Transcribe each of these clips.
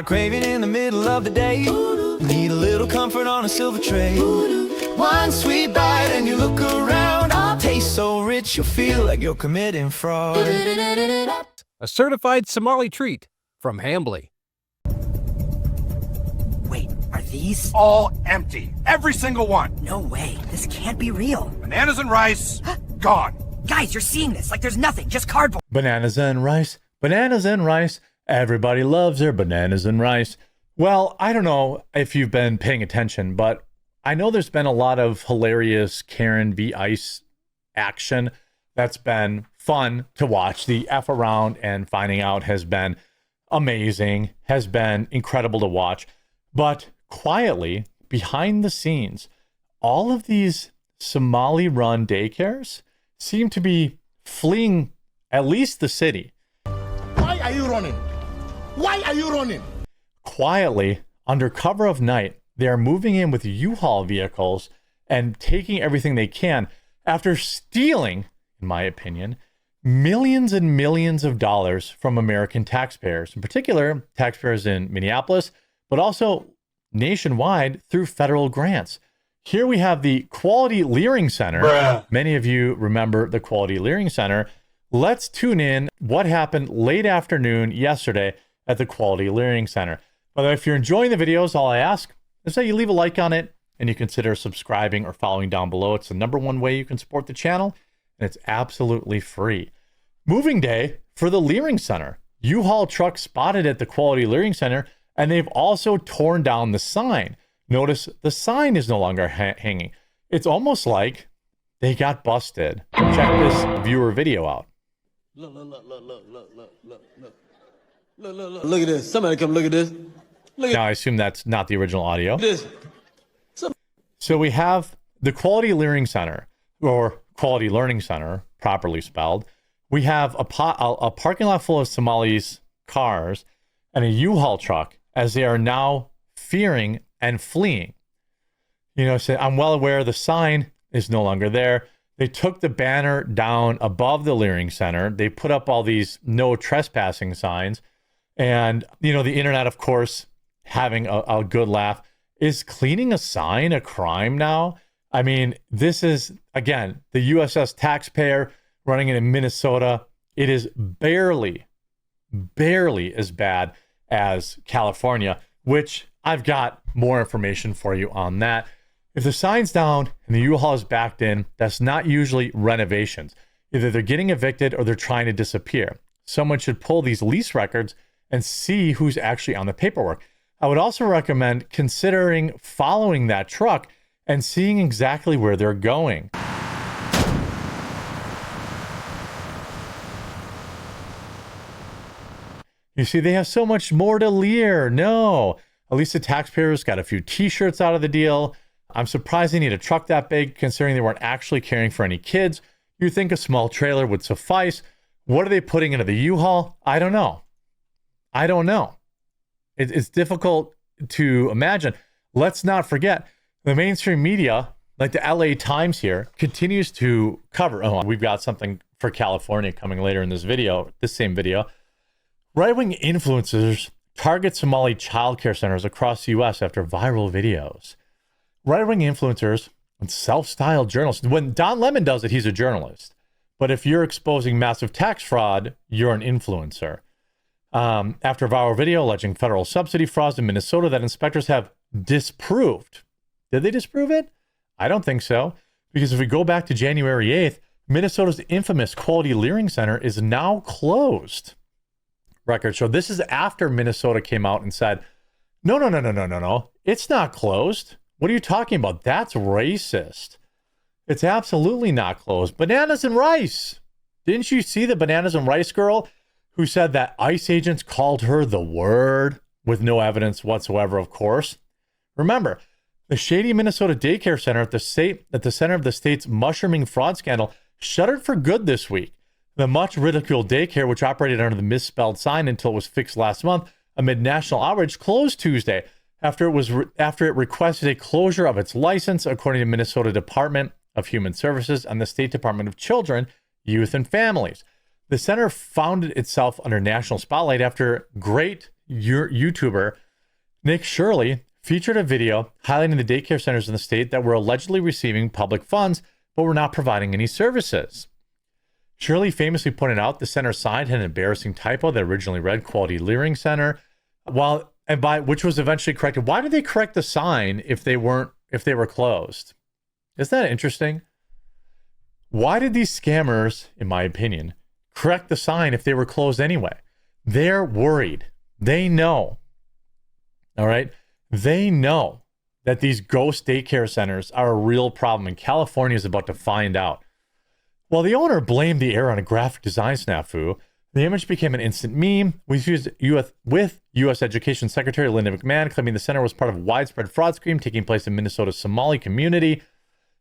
Got a craving in the middle of the day. Need a little comfort on a silver tray. One sweet bite and you look around. Taste so rich you'll feel like you're committing fraud. A certified Somali treat from Hambly. Wait, are these? All empty. Every single one. No way. This can't be real. Bananas and rice, gone. Guys, you're seeing this like there's nothing, just cardboard. Bananas and rice. Bananas and rice. Everybody loves their bananas and rice. Well, I don't know if you've been paying attention, but I know there's been a lot of hilarious Karen v. Ice action that's been fun to watch. The F around and finding out has been amazing, has been incredible to watch. But quietly, behind the scenes, all of these Somali-run daycares seem to be fleeing at least the city. Why are you running? Why are you running? Quietly, under cover of night, they are moving in with U-Haul vehicles and taking everything they can after stealing, in my opinion, millions and millions of dollars from American taxpayers, in particular, taxpayers in Minneapolis, but also nationwide through federal grants. Here we have the Quality Leering Center. Bruh. Many of you remember the Quality Leering Center. Let's tune in what happened late afternoon yesterday at the Quality Leering Center. By the way, if you're enjoying the videos, all I ask is that you leave a like on it and you consider subscribing or following down below. It's the #1 way you can support the channel, and it's absolutely free. Moving day for the Leering Center. U-Haul truck spotted at the Quality Leering Center, and they've also torn down the sign. Notice the sign is no longer hanging. It's almost like they got busted. Check this viewer video out. Look at this. Somebody come look at this. Now, I assume that's not the original audio. This. So we have the Quality Leering Center, or Quality Learning Center, properly spelled. We have a parking lot full of Somalis' cars and a U-Haul truck as they are now fearing and fleeing. You know, so I'm well aware the sign is no longer there. They took the banner down above the Leering Center. They put up all these no trespassing signs. And, you know, the internet, of course, having a good laugh. Is cleaning a sign a crime now? I mean, this is, again, the USS Taxpayer running in Minnesota. It is barely as bad as California, which I've got more information for you on that. If the sign's down and the U-Haul is backed in, that's not usually renovations. Either they're getting evicted or they're trying to disappear. Someone should pull these lease records and see who's actually on the paperwork. I would also recommend considering following that truck and seeing exactly where they're going. You see, they have so much more to leer. No, at least the taxpayers got a few t-shirts out of the deal. I'm surprised they need a truck that big considering they weren't actually caring for any kids. You'd think a small trailer would suffice. What are they putting into the U-Haul? I don't know. It's difficult to imagine. Let's not forget, the mainstream media, like the LA Times here, continues to cover. Oh, we've got something for California coming later in this video, this same video. Right-wing influencers target Somali childcare centers across the U.S. after viral videos. Right-wing influencers and self-styled journalists. When Don Lemon does it, he's a journalist. But if you're exposing massive tax fraud, you're an influencer. After a viral video alleging federal subsidy frauds in Minnesota that inspectors have disproved. Did they disprove it? I don't think so. Because if we go back to January 8th, Minnesota's infamous Quality Leering Center is now closed. Record show. This is after Minnesota came out and said, no. It's not closed. What are you talking about? That's racist. It's absolutely not closed. Bananas and rice. Didn't you see the bananas and rice girl who said that ICE agents called her the word with no evidence whatsoever, of course? Remember, the shady Minnesota daycare center at the center of the state's mushrooming fraud scandal shuttered for good this week. The much ridiculed daycare, which operated under the misspelled sign until it was fixed last month amid national outrage, closed Tuesday after it requested a closure of its license, according to Minnesota Department of Human Services and the State Department of Children, Youth and Families. The center founded itself under national spotlight after great YouTuber Nick Shirley featured a video highlighting the daycare centers in the state that were allegedly receiving public funds but were not providing any services. Shirley famously pointed out the center sign had an embarrassing typo that originally read Quality Learning Center, which was eventually corrected. Why did they correct the sign if they were closed? Isn't that interesting? Why did these scammers, in my opinion, correct the sign if they were closed anyway? They're worried. They know. All right? They know that these ghost daycare centers are a real problem, and California is about to find out. While the owner blamed the error on a graphic design snafu, the image became an instant meme with U.S. Education Secretary Linda McMahon claiming the center was part of a widespread fraud scheme taking place in Minnesota's Somali community.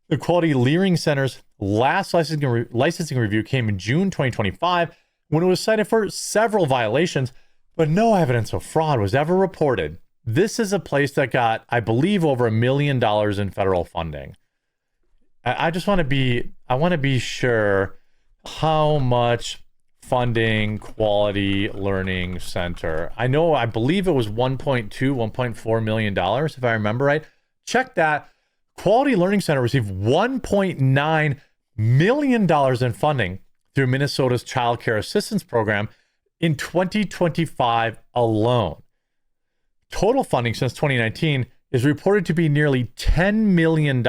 The Quality Learning Center's last licensing review came in June 2025 when it was cited for several violations, but no evidence of fraud was ever reported. This is a place that got, I believe, over $1 million in federal funding. I just want to be sure how much funding Quality Learning Center. I believe it was $1.4 million, if I remember right. Check that. Quality Learning Center received $1.9 million in funding through Minnesota's Child Care Assistance Program in 2025 alone. Total funding since 2019 is reported to be nearly $10 million,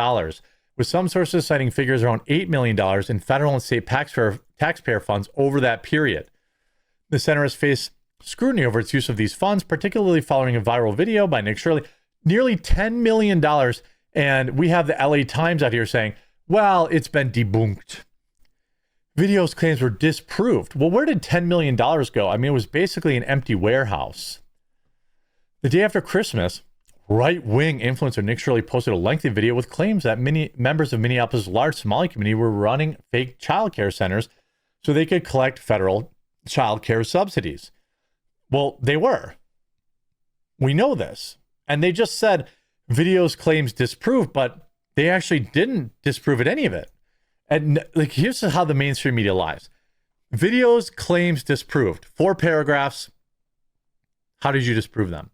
with some sources citing figures around $8 million in federal and state taxpayer funds over that period. The center has faced scrutiny over its use of these funds, particularly following a viral video by Nick Shirley. Nearly $10 million, and we have the LA Times out here saying, well, it's been debunked. Video's claims were disproved. Well, where did $10 million go? I mean, it was basically an empty warehouse. The day after Christmas, right-wing influencer Nick Shirley posted a lengthy video with claims that many members of Minneapolis' large Somali community were running fake child care centers so they could collect federal child care subsidies. Well, they were. We know this. And they just said video's claims disproved, but they actually didn't disprove any of it. And here's how the mainstream media lies. Video's claims disproved. 4 paragraphs. How did you disprove them?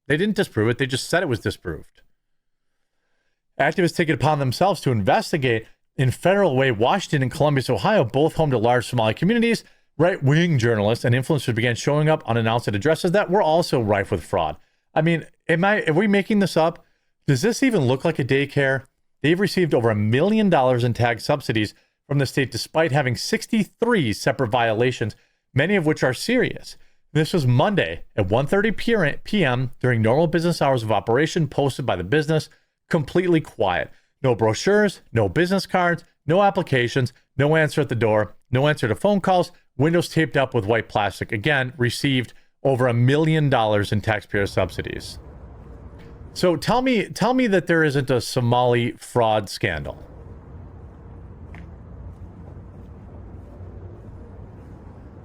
They didn't disprove it. They just said it was disproved. Activists take it upon themselves to investigate. In federal way, Washington and Columbus, Ohio, both home to large Somali communities, right-wing journalists and influencers began showing up unannounced at addresses that were also rife with fraud. I mean, are we making this up? Does this even look like a daycare? They've received over $1 million in tag subsidies from the state despite having 63 separate violations, many of which are serious. This was Monday at 1:30 p.m. during normal business hours of operation, posted by the business, completely quiet. No brochures, no business cards, no applications, no answer at the door, no answer to phone calls, windows taped up with white plastic. Again, received over $1 million in taxpayer subsidies. So tell me that there isn't a Somali fraud scandal.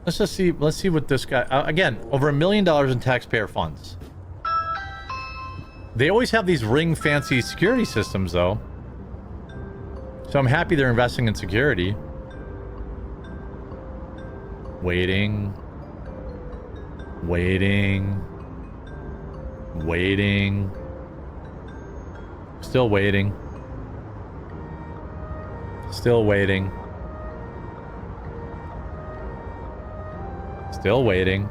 Let's see what this guy, again, over $1 million in taxpayer funds. They always have these ring fancy security systems though. So I'm happy they're investing in security. Waiting. Still waiting. Still waiting. Still waiting.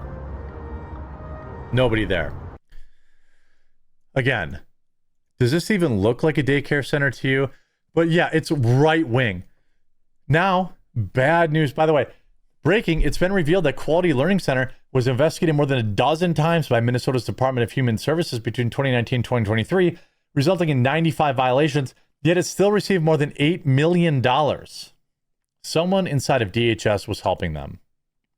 Nobody there. Again, does this even look like a daycare center to you? But yeah, it's right wing. Now, bad news. By the way, breaking, it's been revealed that Quality Learning Center was investigated more than a dozen times by Minnesota's Department of Human Services between 2019 and 2023, resulting in 95 violations, yet it still received more than $8 million. Someone inside of DHS was helping them.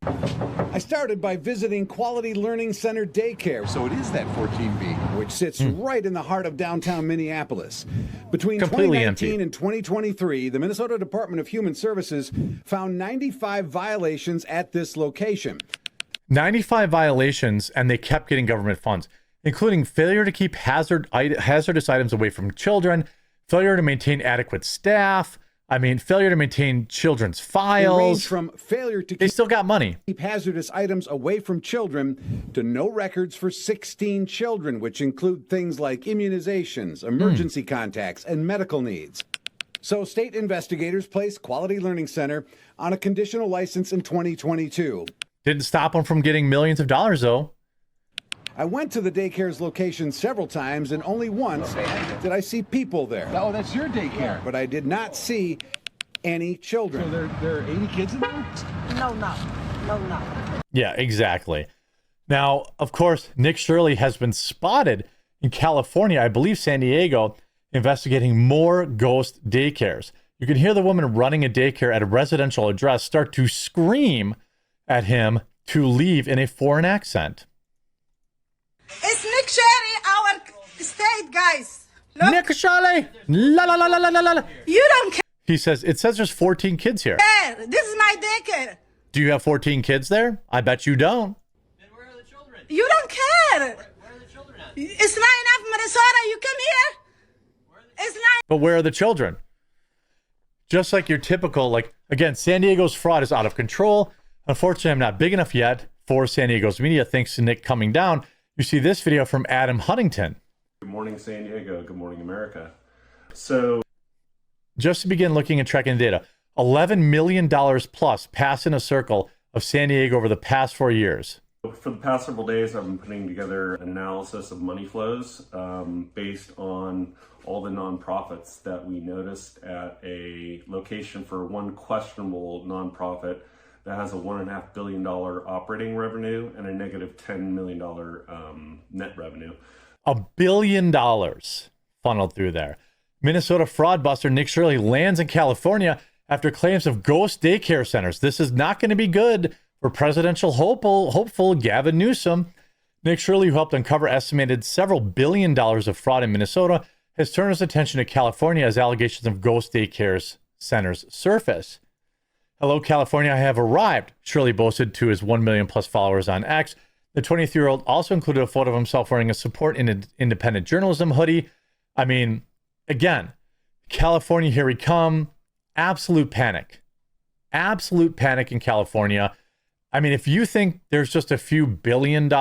I started by visiting Quality Learning Center Daycare. So it is that 14B. Which sits right in the heart of downtown Minneapolis. Between Completely 2019 empty. and 2023, the Minnesota Department of Human Services found 95 violations at this location. 95 violations, and they kept getting government funds, including failure to keep hazardous items away from children, failure to maintain adequate staff, I mean, failure to maintain children's They range files. from failure to They still got money. keep hazardous items away from children to no records for 16 children, which include things like immunizations, emergency contacts, and medical needs. So state investigators placed Quality Learning Center on a conditional license in 2022. Didn't stop them from getting millions of dollars, though. I went to the daycare's location several times, and only once did I see people there. Oh, that's your daycare. But I did not see any children. So there are 80 kids in there? No. Yeah, exactly. Now, of course, Nick Shirley has been spotted in California, I believe San Diego, investigating more ghost daycares. You can hear the woman running a daycare at a residential address start to scream at him to leave in a foreign accent. It's Nick Sherry, our state, guys. Look, Nick Shirley! La la la la la la la. you don't He says, it says there's 14 kids here. care. This is my daycare. Do you have 14 kids there? I bet you don't. You don't care. Where are the children at? It's not enough, Minnesota. You come here. It's not. But where are the children? Just like your typical, like, again, San Diego's fraud is out of control. Unfortunately, I'm not big enough yet for San Diego's media, thanks to Nick coming down. You see this video from Adam Huntington. Good morning, San Diego. Good morning, America. So, Just to begin looking and tracking the data, $11 million plus passed in a circle of San Diego over the past 4 years. for the past several days, I've been putting together an analysis of money flows based on all the nonprofits that we noticed at a location for one questionable nonprofit that has a $1.5 billion operating revenue and a negative $10 million net revenue. $1 billion funneled through there. Minnesota fraud buster Nick Shirley lands in California after claims of ghost daycare centers. This is not going to be good for presidential hopeful Gavin Newsom. Nick Shirley, who helped uncover estimated several $1 billion of fraud in Minnesota, has turned his attention to California as allegations of ghost daycare centers surface. Hello, California, I have arrived, Shirley boasted to his 1 million plus followers on X. The 23-year-old also included a photo of himself wearing a Support Independent Journalism hoodie. I mean, again, California, here we come. Absolute panic. Absolute panic in California. I mean, if you think there's just a few $1 billion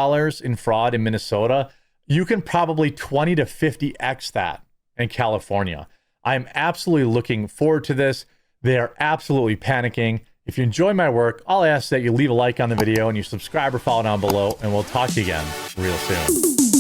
in fraud in Minnesota, you can probably 20 to 50x that in California. I'm absolutely looking forward to this. They are absolutely panicking. If you enjoy my work, I'll ask that you leave a like on the video and you subscribe or follow down below, and we'll talk to you again real soon.